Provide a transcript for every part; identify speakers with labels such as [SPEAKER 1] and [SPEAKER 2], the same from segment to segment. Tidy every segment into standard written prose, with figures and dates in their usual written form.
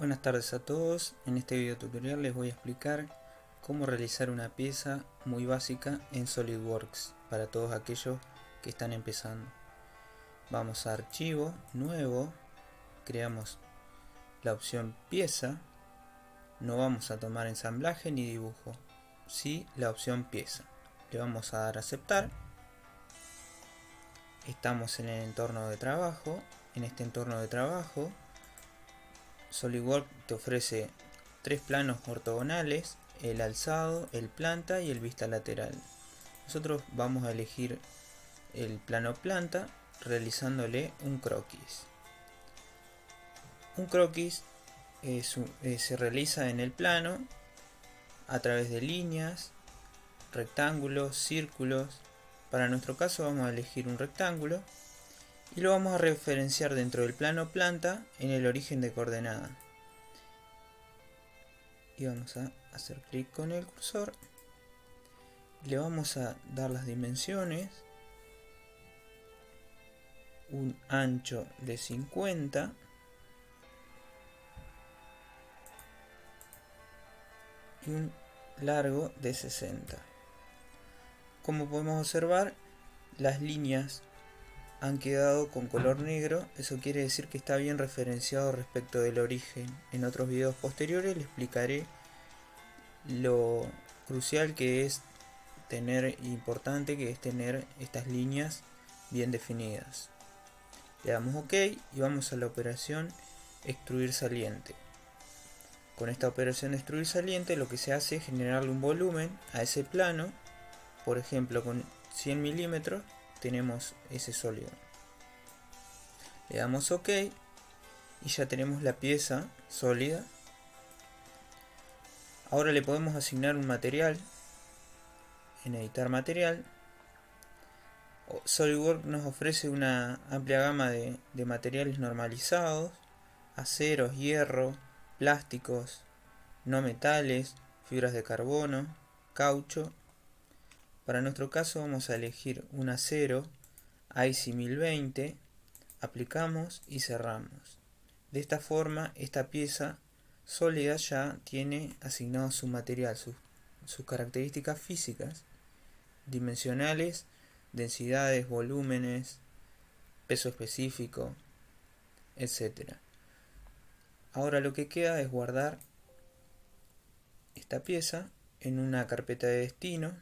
[SPEAKER 1] Buenas tardes a todos. En este video tutorial les voy a explicar cómo realizar una pieza muy básica en SolidWorks para todos aquellos que están empezando. Vamos a Archivo, Nuevo, creamos la opción Pieza. No vamos a tomar ensamblaje ni dibujo, sí la opción Pieza. Le vamos a dar a Aceptar. Estamos en el entorno de trabajo. En este entorno de trabajo SolidWorks te ofrece tres planos ortogonales: el alzado, el planta y el vista lateral. Nosotros vamos a elegir el plano planta realizándole un croquis. Un croquis se realiza en el plano a través de líneas, rectángulos, círculos. Para nuestro caso vamos a elegir un rectángulo y lo vamos a referenciar dentro del plano planta en el origen de coordenada. Y vamos a hacer clic con el cursor. Le vamos a dar las dimensiones: un ancho de 50 y un largo de 60. Como podemos observar, las líneas han quedado con color negro. Eso quiere decir que está bien referenciado respecto del origen. En otros videos posteriores le explicaré lo crucial que es importante que es tener estas líneas bien definidas. Le damos OK y vamos a la operación extruir saliente. Con esta operación de extruir saliente lo que se hace es generarle un volumen a ese plano. Por ejemplo, con 100 milímetros tenemos ese sólido. Le damos OK y ya tenemos la pieza sólida. Ahora le podemos asignar un material. En editar material, SolidWorks nos ofrece una amplia gama de materiales normalizados: aceros, hierro, plásticos, no metales, fibras de carbono, caucho. Para nuestro caso vamos a elegir un acero IC 1020, aplicamos y cerramos. De esta forma esta pieza sólida ya tiene asignado su material, sus características físicas, dimensionales, densidades, volúmenes, peso específico, etc. Ahora lo que queda es guardar esta pieza en una carpeta de destino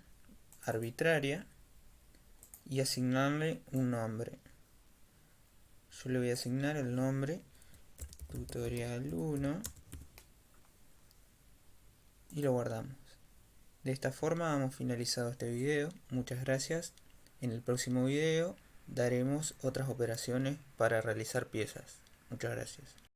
[SPEAKER 1] arbitraria y asignarle un nombre. Yo le voy a asignar el nombre tutorial 1 y lo guardamos. De esta forma hemos finalizado este video. Muchas gracias. En el próximo video daremos otras operaciones para realizar piezas. Muchas gracias.